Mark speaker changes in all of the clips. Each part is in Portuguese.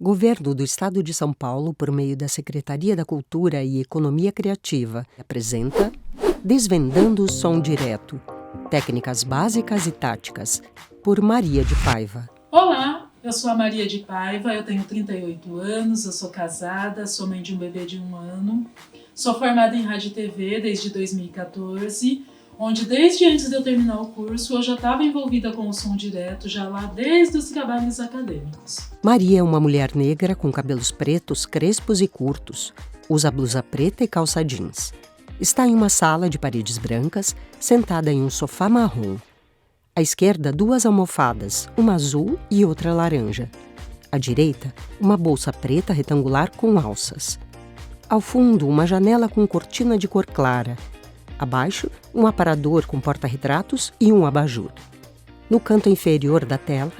Speaker 1: Governo do Estado de São Paulo, por meio da Secretaria da Cultura e Economia Criativa, apresenta Desvendando o Som Direto. Técnicas básicas e táticas, por Maria de Paiva.
Speaker 2: Olá, eu sou a Maria de Paiva, eu tenho 38 anos, eu sou casada, sou mãe de um bebê de 1 ano, sou formada em rádio e TV desde 2014, onde desde antes de eu terminar o curso eu já estava envolvida com o som direto, já lá desde os trabalhos acadêmicos.
Speaker 1: Maria é uma mulher negra com cabelos pretos, crespos e curtos. Usa blusa preta e calça jeans. Está em uma sala de paredes brancas, sentada em um sofá marrom. À esquerda, 2 almofadas, uma azul e outra laranja. À direita, uma bolsa preta retangular com alças. Ao fundo, uma janela com cortina de cor clara. Abaixo, um aparador com porta-retratos e um abajur. No canto inferior da tela,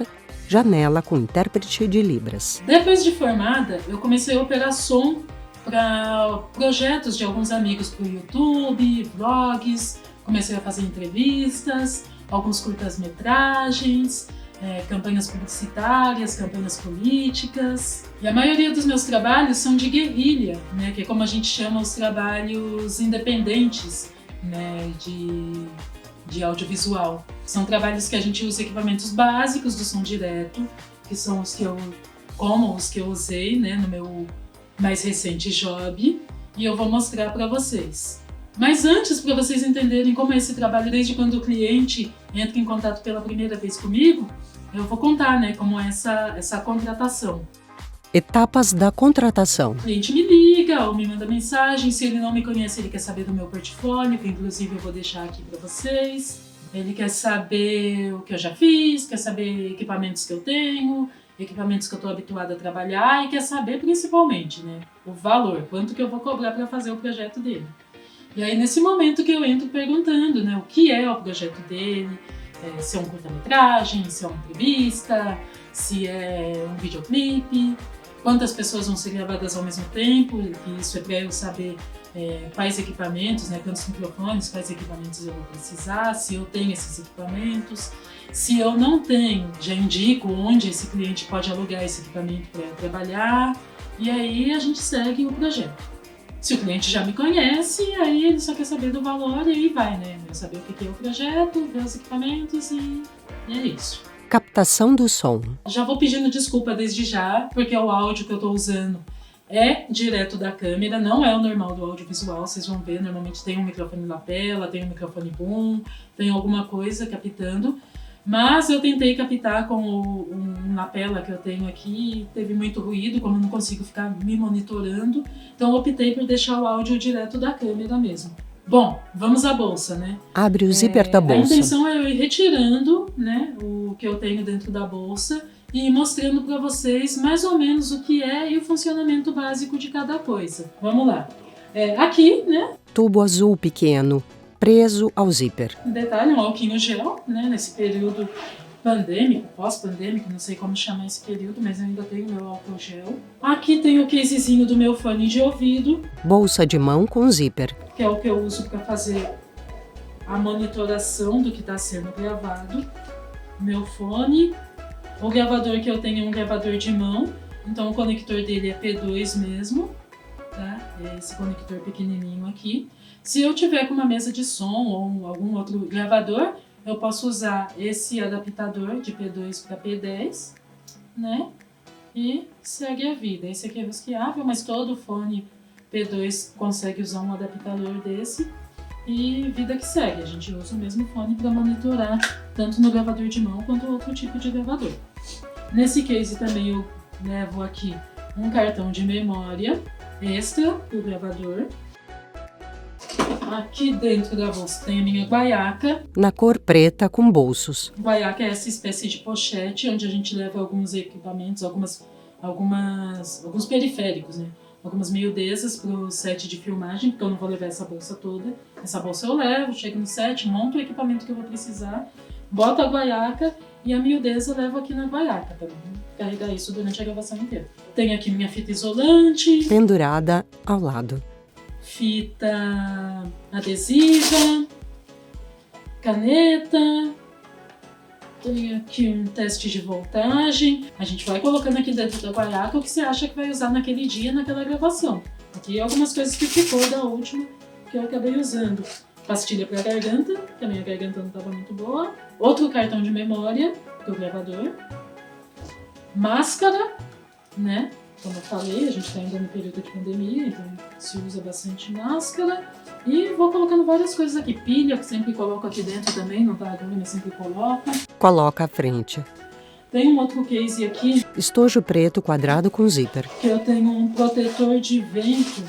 Speaker 1: janela com intérprete de Libras.
Speaker 2: Depois de formada, eu comecei a operar som para projetos de alguns amigos para o YouTube, vlogs, comecei a fazer entrevistas, alguns curtas-metragens, campanhas publicitárias, campanhas políticas. E a maioria dos meus trabalhos são de guerrilha, né, que é como a gente chama os trabalhos independentes, né, de audiovisual. São trabalhos que a gente usa equipamentos básicos do som direto, que são os que eu usei, né, no meu mais recente job, e eu vou mostrar para vocês. Mas antes, para vocês entenderem como é esse trabalho, desde quando o cliente entra em contato pela primeira vez comigo, eu vou contar, né, como é essa contratação.
Speaker 1: Etapas da contratação.
Speaker 2: O cliente me liga ou me manda mensagem, se ele não me conhece, ele quer saber do meu portfólio, que inclusive eu vou deixar aqui para vocês. Ele quer saber o que eu já fiz, quer saber equipamentos que eu tenho, equipamentos que eu estou habituada a trabalhar e quer saber principalmente, né, o valor, quanto que eu vou cobrar para fazer o projeto dele. E aí nesse momento que eu entro perguntando, né, o que é o projeto dele, se é um curta-metragem, se é uma entrevista, se é um videoclipe, quantas pessoas vão ser gravadas ao mesmo tempo, e isso é para eu saber quais equipamentos, né, quantos microfones, quais equipamentos eu vou precisar, se eu tenho esses equipamentos. Se eu não tenho, já indico onde esse cliente pode alugar esse equipamento para trabalhar, e aí a gente segue o projeto. Se o cliente já me conhece, aí ele só quer saber do valor e aí vai, né? Vai saber o que é o projeto, ver os equipamentos e é isso.
Speaker 1: Captação do som.
Speaker 2: Já vou pedindo desculpa desde já, porque o áudio que eu estou usando é direto da câmera, não é o normal do audiovisual, vocês vão ver, normalmente tem um microfone lapela, tem um microfone boom, tem alguma coisa captando. Mas eu tentei captar com um lapela que eu tenho aqui, teve muito ruído, como eu não consigo ficar me monitorando, então eu optei por deixar o áudio direto da câmera mesmo. Bom, vamos à bolsa, né?
Speaker 1: Abre o zíper da bolsa.
Speaker 2: A intenção é eu ir retirando, né, o que eu tenho dentro da bolsa e ir mostrando para vocês mais ou menos o que é e o funcionamento básico de cada coisa. Vamos lá. Aqui, né?
Speaker 1: Tubo azul pequeno, preso ao zíper.
Speaker 2: Um detalhe, um alquinho gel, né, nesse período pandêmico, pós-pandêmico, não sei como chamar esse período, mas eu ainda tenho meu álcool gel. Aqui tem o casezinho do meu fone de ouvido.
Speaker 1: Bolsa de mão com zíper.
Speaker 2: Que é o que eu uso para fazer a monitoração do que está sendo gravado. Meu fone. O gravador que eu tenho é um gravador de mão, então o conector dele é P2 mesmo, tá? É esse conector pequenininho aqui. Se eu tiver com uma mesa de som ou algum outro gravador, eu posso usar esse adaptador de P2 para P10, né? E segue a vida. Esse aqui é risqueável, mas todo fone P2 consegue usar um adaptador desse. E vida que segue. A gente usa o mesmo fone para monitorar tanto no gravador de mão quanto outro tipo de gravador. Nesse case também eu levo aqui um cartão de memória extra para o gravador. Aqui dentro da bolsa tem a minha guaiaca.
Speaker 1: Na cor preta com bolsos.
Speaker 2: Guaiaca é essa espécie de pochete onde a gente leva alguns equipamentos, alguns periféricos, né? Algumas miudezas para o set de filmagem, porque eu não vou levar essa bolsa toda. Essa bolsa eu levo, chego no set, monto o equipamento que eu vou precisar, boto a guaiaca e a miudeza eu levo aqui na guaiaca para carregar isso durante a gravação inteira. Tenho aqui minha fita isolante.
Speaker 1: Pendurada ao lado.
Speaker 2: Fita adesiva, caneta, Tem aqui um teste de voltagem. A gente vai colocando aqui dentro da guaiaca o que você acha que vai usar naquele dia, naquela gravação. Aqui algumas coisas que ficou da última que eu acabei usando. Pastilha para garganta, que a minha garganta não estava muito boa. Outro cartão de memória do gravador. Máscara, né? Como eu falei, a gente está ainda no período de pandemia, então se usa bastante máscara. E vou colocando várias coisas aqui. Pilha, que sempre coloco aqui dentro também, não tá agora, mas sempre coloco.
Speaker 1: Coloca à frente.
Speaker 2: Tem um outro case aqui.
Speaker 1: Estojo preto quadrado com zíper.
Speaker 2: Que eu tenho um protetor de vento.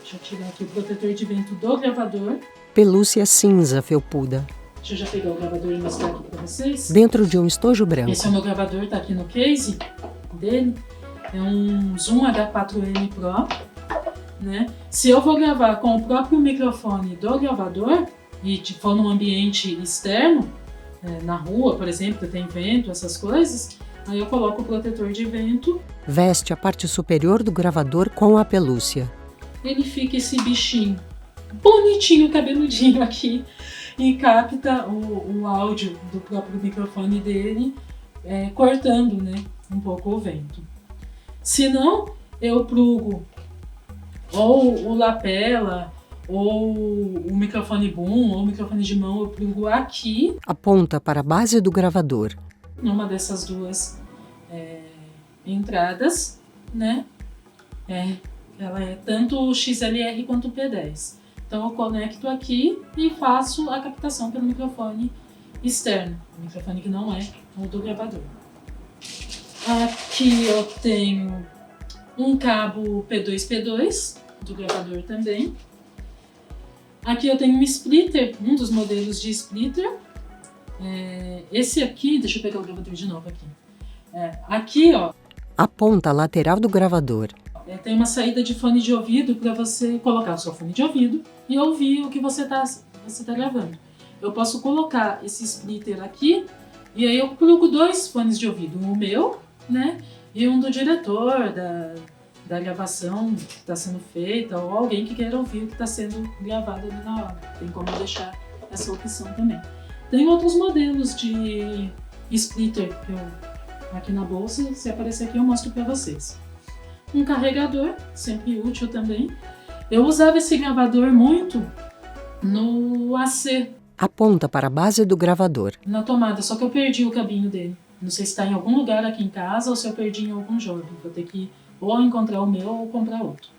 Speaker 2: Deixa eu tirar aqui o protetor de vento do gravador.
Speaker 1: Pelúcia cinza felpuda.
Speaker 2: Deixa eu já pegar o gravador e mostrar aqui pra vocês.
Speaker 1: Dentro de um estojo branco.
Speaker 2: Esse é o meu gravador, tá aqui no case dele. É um Zoom H4n Pro, né? Se eu vou gravar com o próprio microfone do gravador e for num ambiente externo, na rua, por exemplo, que tem vento, essas coisas, aí eu coloco o protetor de vento.
Speaker 1: Veste a parte superior do gravador com a pelúcia.
Speaker 2: Ele fica esse bichinho bonitinho, cabeludinho aqui, e capta o áudio do próprio microfone dele, cortando, né, um pouco o vento. Se não, eu plugo ou o lapela, ou o microfone boom, ou o microfone de mão, eu plugo aqui.
Speaker 1: Aponta para a base do gravador.
Speaker 2: Numa dessas duas entradas, né? Ela é tanto o XLR quanto o P10. Então eu conecto aqui e faço a captação pelo microfone externo, o microfone que não é o do gravador. Aqui eu tenho um cabo P2P2 do gravador também. Aqui eu tenho um splitter, um dos modelos de splitter. Esse aqui, deixa eu pegar o gravador de novo aqui. Aqui, ó.
Speaker 1: A ponta lateral do gravador.
Speaker 2: Tem uma saída de fone de ouvido para você colocar o seu fone de ouvido e ouvir o que você tá gravando. Eu posso colocar esse splitter aqui e aí eu plugo 2 fones de ouvido, um meu, né, e um do diretor da gravação que está sendo feita ou alguém que queira ouvir o que está sendo gravado ali na hora. Tem como deixar essa opção também. Tem outros modelos de splitter que aqui na bolsa, se aparecer aqui eu mostro para vocês. Um carregador, sempre útil também. Eu usava esse gravador muito no AC.
Speaker 1: Aponta para a base do gravador.
Speaker 2: Na tomada, só que eu perdi o cabinho dele. Não sei se está em algum lugar aqui em casa ou se eu perdi em algum jogo. Vou ter que ou encontrar o meu ou comprar outro.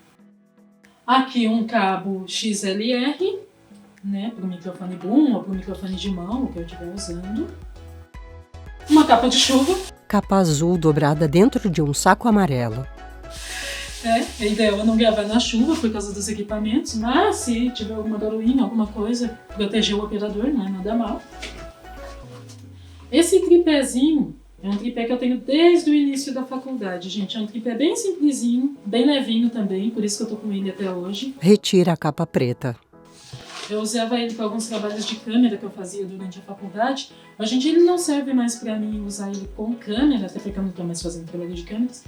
Speaker 2: Aqui um cabo XLR, né, para o microfone boom ou para o microfone de mão, o que eu estiver usando. Uma capa de chuva.
Speaker 1: Capa azul dobrada dentro de um saco amarelo.
Speaker 2: É ideal eu não gravar na chuva por causa dos equipamentos, mas se tiver alguma garoinha, alguma coisa, proteger o operador, não é nada mal. Esse tripézinho é um tripé que eu tenho desde o início da faculdade, gente. É um tripé bem simplesinho, bem levinho também, por isso que eu tô com ele até hoje.
Speaker 1: Retira a capa preta.
Speaker 2: Eu usava ele para alguns trabalhos de câmera que eu fazia durante a faculdade. Hoje em dia ele não serve mais para mim usar ele com câmera, até porque eu não tô mais fazendo trabalho de câmeras.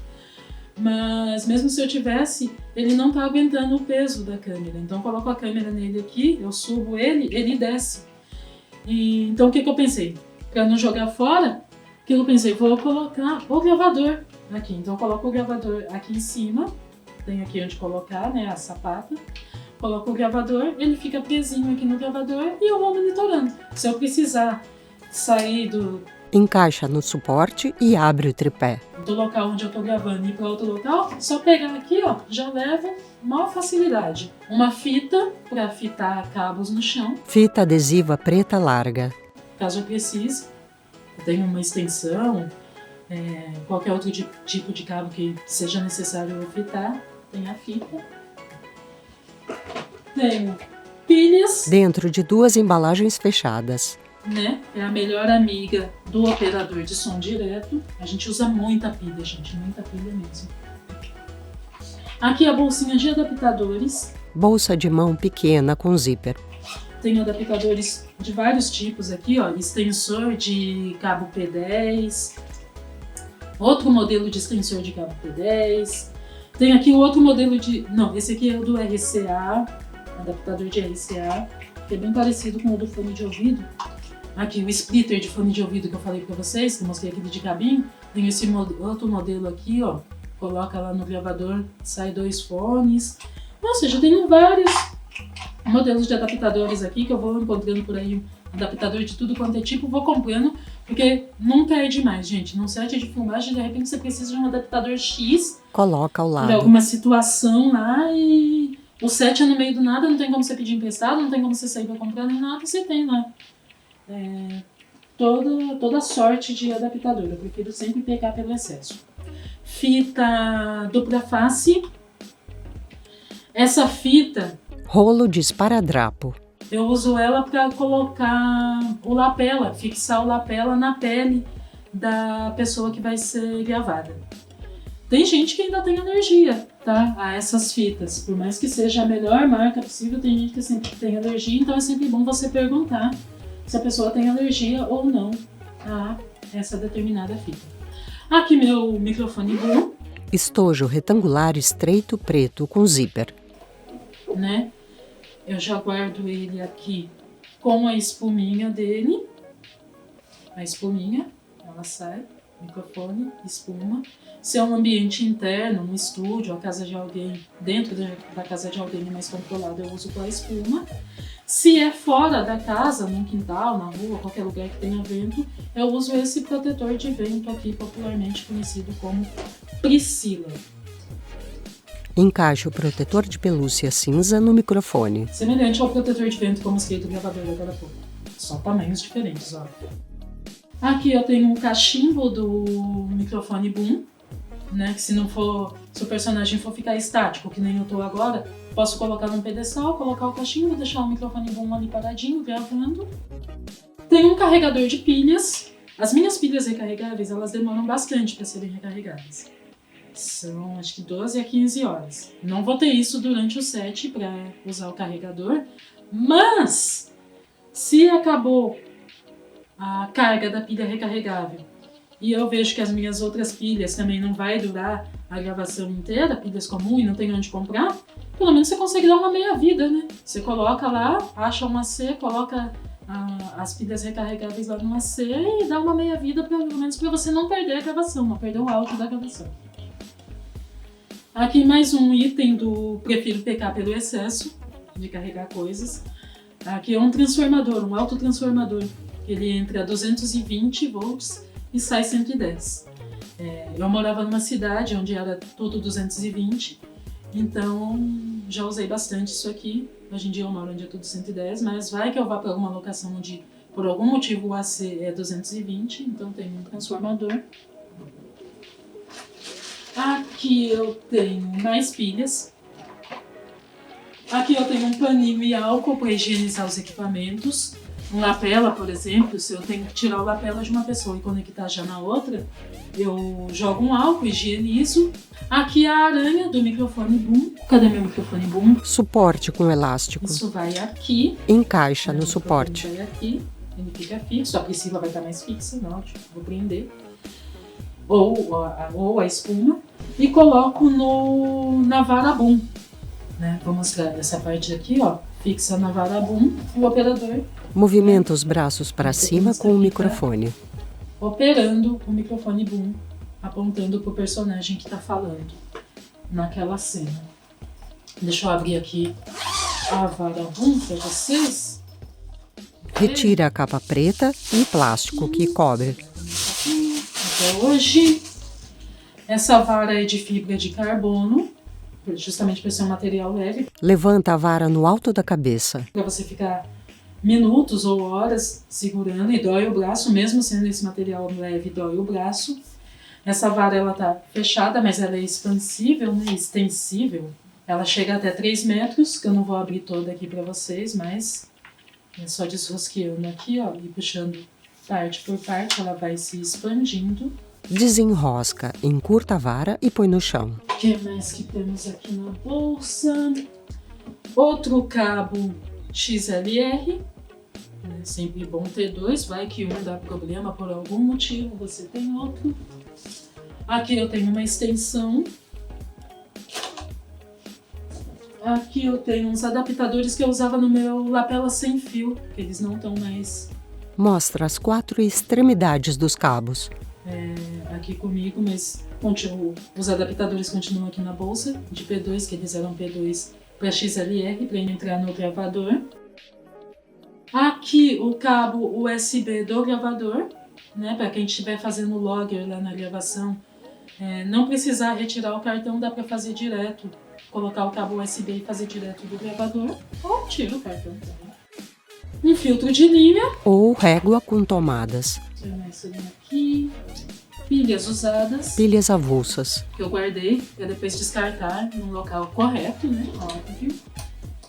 Speaker 2: Mas mesmo se eu tivesse, ele não tá aguentando o peso da câmera. Então eu coloco a câmera nele aqui, eu subo ele desce. Então o que eu pensei? Para não jogar fora, vou colocar o gravador aqui. Então eu coloco o gravador aqui em cima, tem aqui onde colocar, né, a sapata. Coloco o gravador, ele fica presinho aqui no gravador e eu vou monitorando. Se eu precisar sair
Speaker 1: Encaixa no suporte e abre o tripé.
Speaker 2: do local onde eu tô gravando e ir para outro local, só pegar aqui, ó, já leva maior facilidade. Uma fita para fitar cabos no chão.
Speaker 1: Fita adesiva preta larga.
Speaker 2: Caso eu precise, eu tenho uma extensão, qualquer outro tipo de cabo que seja necessário eu fitar, tem a fita. Tenho pilhas.
Speaker 1: Dentro de 2 embalagens fechadas.
Speaker 2: Né? É a melhor amiga do operador de som direto. A gente usa muita pilha, gente, muita pilha mesmo. Aqui a bolsinha de adaptadores.
Speaker 1: Bolsa de mão pequena com zíper.
Speaker 2: Tem adaptadores de vários tipos aqui, ó. Extensor de cabo P10. Outro modelo de extensor de cabo P10. Tem aqui o outro modelo de... Não, esse aqui é o do RCA. Adaptador de RCA. Que é bem parecido com o do fone de ouvido. Aqui o splitter de fone de ouvido que eu falei pra vocês, que eu mostrei aquele de cabinho. Tem esse outro modelo aqui, ó. Coloca lá no gravador, sai 2 fones. Ou seja, eu tenho vários modelos de adaptadores aqui que eu vou encontrando por aí. Adaptador de tudo quanto é tipo, vou comprando. Porque nunca é demais, gente. Num set de filmagem, de repente você precisa de um adaptador X.
Speaker 1: Coloca ao lado.
Speaker 2: Por alguma situação lá e o set é no meio do nada, não tem como você pedir emprestado, não tem como você sair pra comprar nem nada, você tem lá. Toda sorte de adaptador, eu prefiro sempre pecar pelo excesso. Fita dupla face. Essa fita...
Speaker 1: Rolo de esparadrapo.
Speaker 2: Eu uso ela para colocar o lapela, fixar o lapela na pele da pessoa que vai ser gravada. Tem gente que ainda tem alergia, tá? A essas fitas. Por mais que seja a melhor marca possível, tem gente que sempre tem alergia, então é sempre bom você perguntar se a pessoa tem alergia ou não a essa determinada fita. Aqui meu microfone boom.
Speaker 1: Estojo retangular estreito preto com zíper.
Speaker 2: Né? Eu já guardo ele aqui com a espuminha dele. A espuminha, ela sai, microfone, espuma. Se é um ambiente interno, um estúdio, a casa de alguém, dentro da casa de alguém mais controlado, eu uso com a espuma. Se é fora da casa, num quintal, na rua, qualquer lugar que tenha vento, eu uso esse protetor de vento aqui, popularmente conhecido como Priscila.
Speaker 1: Encaixe o protetor de pelúcia cinza no microfone.
Speaker 2: Semelhante ao protetor de vento que eu mostrei do gravador agora há pouco. Só tamanhos diferentes, ó. Aqui eu tenho um cachimbo do microfone boom, né? Que se o personagem for ficar estático, que nem eu tô agora, posso colocar num pedestal, colocar o cachimbo, deixar o microfone boom ali paradinho, gravando. Tem um carregador de pilhas. As minhas pilhas recarregáveis, elas demoram bastante para serem recarregadas. São acho que 12 a 15 horas. Não vou ter isso durante o set para usar o carregador, mas se acabou a carga da pilha recarregável e eu vejo que as minhas outras pilhas também não vai durar a gravação inteira, pilhas comuns e não tem onde comprar, pelo menos você consegue dar uma meia vida, né? Você coloca lá, acha uma C, coloca as pilhas recarregáveis lá numa C e dá uma meia vida, pelo menos para você não perder a gravação, não perder o áudio da gravação. Aqui mais um item do prefiro pecar pelo excesso de carregar coisas. Aqui é um transformador, um autotransformador. Ele entra a 220 volts e sai 110. Eu morava numa cidade onde era todo 220, então já usei bastante isso aqui. Hoje em dia eu moro onde é tudo 110, mas vai que eu vá para alguma locação onde por algum motivo o AC é 220, então tem um transformador. Aqui eu tenho mais pilhas. Aqui eu tenho um paninho e álcool para higienizar os equipamentos. Um lapela, por exemplo, se eu tenho que tirar o lapela de uma pessoa e conectar já na outra, eu jogo um álcool, higienizo. Aqui a aranha do microfone boom. Cadê meu microfone boom?
Speaker 1: Suporte com elástico.
Speaker 2: Isso vai aqui.
Speaker 1: Encaixa no suporte.
Speaker 2: Vai aqui, ele fica fixo. A Priscila vai estar mais fixa, não, vou prender. Ou a espuma, e coloco na vara boom, né? Vou mostrar essa parte aqui, ó, fixa na vara boom, e o operador
Speaker 1: movimenta os braços para cima com o microfone,
Speaker 2: operando o microfone boom, apontando pro personagem que tá falando naquela cena. Deixa eu abrir aqui a vara boom para vocês.
Speaker 1: Retira a capa preta e plástico que cobre.
Speaker 2: Até hoje, essa vara é de fibra de carbono, justamente para ser um material leve.
Speaker 1: Levanta a vara no alto da cabeça.
Speaker 2: Para você ficar minutos ou horas segurando e dói o braço, mesmo sendo esse material leve, dói o braço. Essa vara ela tá fechada, mas ela é expansível, né, extensível. Ela chega até 3 metros, que eu não vou abrir toda aqui para vocês, mas é só desrosqueando aqui, ó, e puxando parte por parte, ela vai se expandindo.
Speaker 1: Desenrosca, encurta a vara e põe no chão.
Speaker 2: O que mais que temos aqui na bolsa? Outro cabo XLR. É sempre bom ter 2, vai que um dá problema por algum motivo, você tem outro. Aqui eu tenho uma extensão. Aqui eu tenho uns adaptadores que eu usava no meu lapela sem fio, que eles não estão mais
Speaker 1: Mostra as 4 extremidades dos cabos.
Speaker 2: Aqui comigo, mas os adaptadores continuam aqui na bolsa de P2, que eles eram P2 para XLR, para entrar no gravador. Aqui o cabo USB do gravador, né, para quem estiver fazendo logger lá na gravação, não precisar retirar o cartão, dá para fazer direto, colocar o cabo USB e fazer direto do gravador, ou tira o cartão também. Um filtro de linha.
Speaker 1: Ou régua com tomadas.
Speaker 2: Aqui. Pilhas usadas.
Speaker 1: Pilhas avulsas.
Speaker 2: Que eu guardei para depois descartar no local correto, né? Óbvio.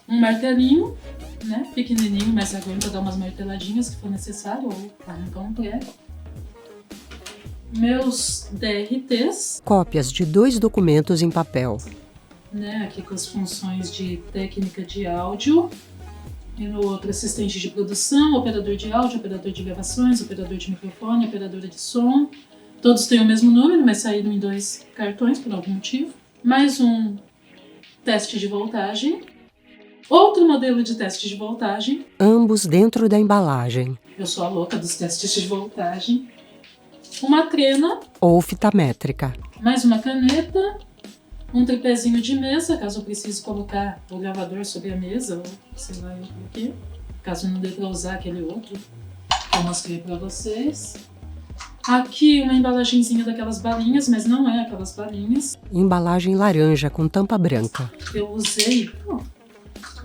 Speaker 2: Um martelinho, né? Pequenininho, mas aguenta dar umas marteladinhas se for necessário, ou arrancar um prego. Meus DRTs.
Speaker 1: Cópias de 2 documentos em papel.
Speaker 2: Né? Aqui com as funções de técnica de áudio. E no outro, assistente de produção, operador de áudio, operador de gravações, operador de microfone, operadora de som. Todos têm o mesmo número, mas saíram em 2 cartões por algum motivo. Mais um teste de voltagem. Outro modelo de teste de voltagem.
Speaker 1: Ambos dentro da embalagem.
Speaker 2: Eu sou a louca dos testes de voltagem. Uma trena.
Speaker 1: Ou fita métrica.
Speaker 2: Mais uma caneta. Um tripézinho de mesa, caso eu precise colocar o gravador sobre a mesa, ou sei lá o que. Caso não dê para usar aquele outro que eu mostrei para vocês. Aqui uma embalagenzinha daquelas balinhas, mas não é aquelas balinhas.
Speaker 1: Embalagem laranja com tampa branca.
Speaker 2: Eu usei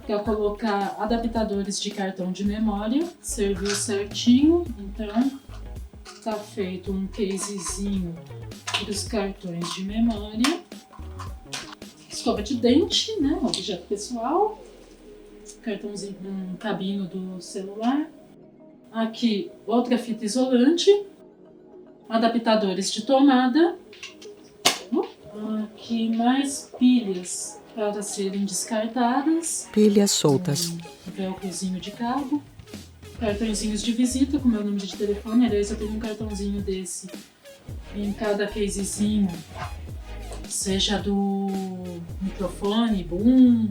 Speaker 2: para colocar adaptadores de cartão de memória. Serviu certinho, então tá feito um casezinho dos cartões de memória. Escova de dente, né? Objeto pessoal. Cartãozinho, um cabinho do celular. Aqui outra fita isolante. Adaptadores de tomada. Aqui mais pilhas para serem descartadas.
Speaker 1: Pilhas soltas.
Speaker 2: Velcrozinho de cabo. Cartõezinhos de visita com meu número de telefone. Aliás, eu tenho um cartãozinho desse em cada casezinho. Seja do microfone, boom,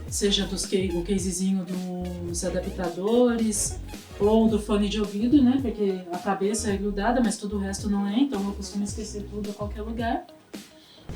Speaker 2: seja o casezinho dos adaptadores, ou do fone de ouvido, né? Porque a cabeça é grudada, mas todo o resto não é, então eu costumo esquecer tudo a qualquer lugar.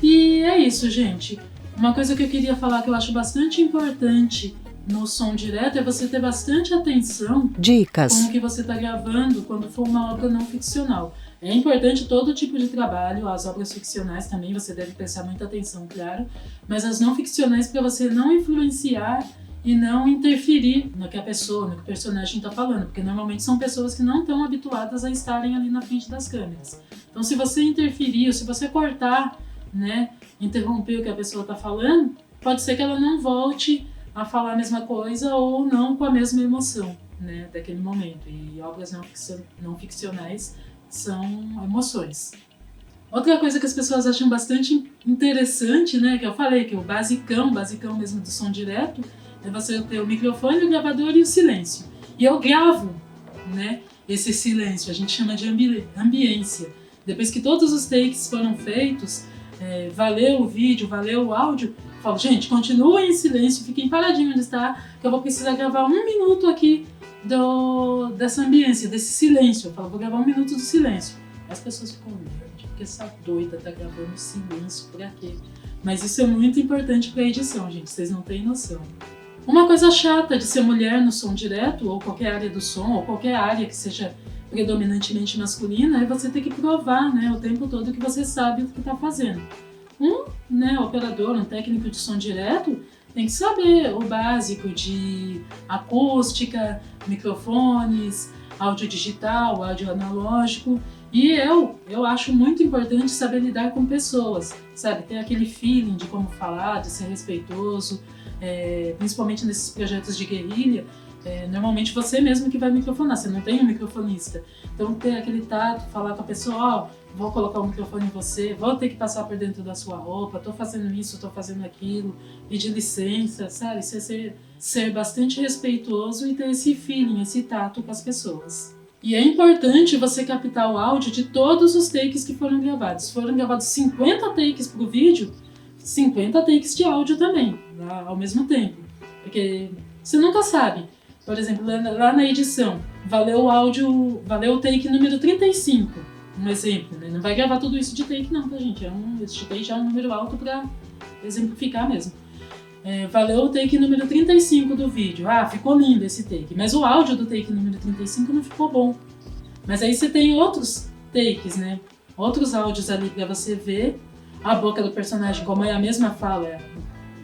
Speaker 2: E é isso, gente. Uma coisa que eu queria falar que eu acho bastante importante no som direto é você ter bastante atenção
Speaker 1: Dicas.
Speaker 2: com o que você está gravando quando for uma obra não ficcional. É importante todo tipo de trabalho, as obras ficcionais também, você deve prestar muita atenção, claro, mas as não ficcionais para você não influenciar e não interferir no que a pessoa, no que o personagem está falando, porque normalmente são pessoas que não estão habituadas a estarem ali na frente das câmeras. Então se você interferir, ou se você cortar, né, interromper o que a pessoa está falando, pode ser que ela não volte a falar a mesma coisa ou não com a mesma emoção, né, daquele momento. E obras não ficcionais são emoções. Outra coisa que as pessoas acham bastante interessante, né, que eu falei que o basicão mesmo do som direto, é você ter o microfone, o gravador e o silêncio. E eu gravo, né, esse silêncio, a gente chama de ambiência. Depois que todos os takes foram feitos, valeu o vídeo, valeu o áudio, eu falo, gente, continuem em silêncio, fiquem paradinhos onde está, que eu vou precisar gravar 1 minuto aqui dessa ambiência, desse silêncio. Eu falo, vou gravar 1 minuto do silêncio. As pessoas ficam, gente, porque essa doida tá gravando silêncio, por quê? Mas isso é muito importante pra edição, gente, vocês não têm noção. Uma coisa chata de ser mulher no som direto, ou qualquer área do som, ou qualquer área que seja predominantemente masculina, é você ter que provar, né, o tempo todo que você sabe o que tá fazendo. Um operador, um técnico de som direto, tem que saber o básico de acústica, microfones, áudio digital, áudio analógico. E eu acho muito importante saber lidar com pessoas, sabe? Ter aquele feeling de como falar, de ser respeitoso, principalmente nesses projetos de guerrilha. Normalmente você mesmo que vai microfonar, você não tem um microfonista. Então ter aquele tato, falar com a pessoa, vou colocar o microfone em você, vou ter que passar por dentro da sua roupa, tô fazendo isso, tô fazendo aquilo, pedir licença, sabe? Você ser bastante respeitoso e ter esse feeling, esse tato com as pessoas. E é importante você captar o áudio de todos os takes que foram gravados. Foram gravados 50 takes pro vídeo, 50 takes de áudio também, ao mesmo tempo. Porque você nunca sabe. Por exemplo, lá na edição, valeu o áudio, valeu o take número 35, um exemplo, né? Não vai gravar tudo isso de take não, tá, gente? Esse take já é um número alto para exemplificar mesmo. Valeu o take número 35 do vídeo. Ah, ficou lindo esse take, mas o áudio do take número 35 não ficou bom. Mas aí você tem outros takes, né? Outros áudios ali para você ver a boca do personagem, como é a mesma fala.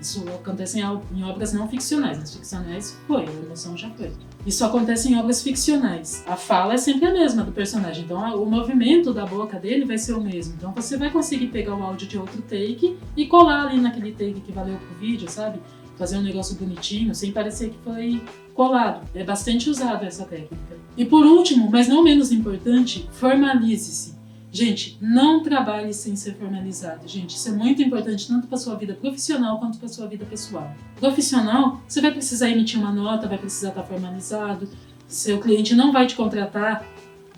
Speaker 2: Isso acontece em obras não ficcionais. Nas ficcionais foi, a emoção já foi. Isso acontece em obras ficcionais. A fala é sempre a mesma do personagem, então o movimento da boca dele vai ser o mesmo. Então você vai conseguir pegar o áudio de outro take e colar ali naquele take que valeu pro vídeo, sabe? Fazer um negócio bonitinho, sem parecer que foi colado. É bastante usado essa técnica. E por último, mas não menos importante, formalize-se. Gente, não trabalhe sem ser formalizado. Gente, isso é muito importante tanto para sua vida profissional quanto para sua vida pessoal. Profissional, você vai precisar emitir uma nota, vai precisar estar formalizado. Seu cliente não vai te contratar,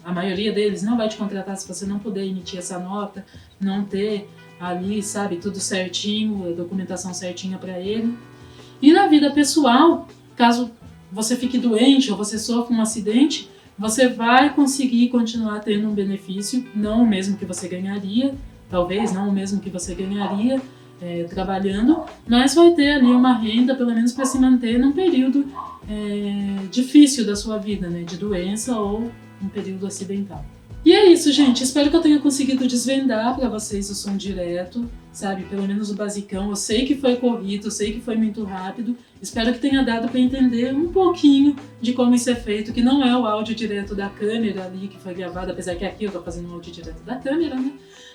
Speaker 2: a maioria deles não vai te contratar se você não puder emitir essa nota, não ter ali, sabe, tudo certinho, a documentação certinha para ele. E na vida pessoal, caso você fique doente ou você sofra um acidente, você vai conseguir continuar tendo um benefício, não o mesmo que você ganharia, talvez não o mesmo que você ganharia trabalhando, mas vai ter ali uma renda, pelo menos para se manter num período difícil da sua vida, né, de doença ou um período acidental. E é isso, gente. Espero que eu tenha conseguido desvendar para vocês o som direto, sabe? Pelo menos o basicão. Eu sei que foi corrido, eu sei que foi muito rápido. Espero que tenha dado para entender um pouquinho de como isso é feito, que não é o áudio direto da câmera ali que foi gravado, apesar que aqui eu tô fazendo o áudio direto da câmera, né?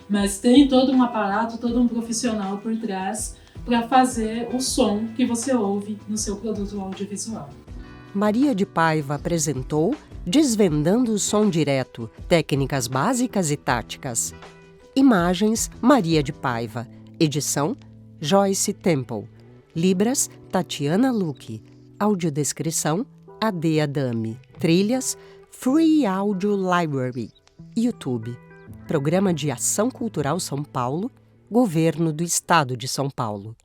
Speaker 2: Mas tem todo um aparato, todo um profissional por trás para fazer o som que você ouve no seu produto audiovisual.
Speaker 1: Maria de Paiva apresentou Desvendando o Som Direto, Técnicas Básicas e Táticas. Imagens, Maria de Paiva. Edição, Joyce Temple. Libras, Tatiana Luque. Audiodescrição, Ade Adame. Trilhas, Free Audio Library. YouTube. Programa de Ação Cultural São Paulo, Governo do Estado de São Paulo.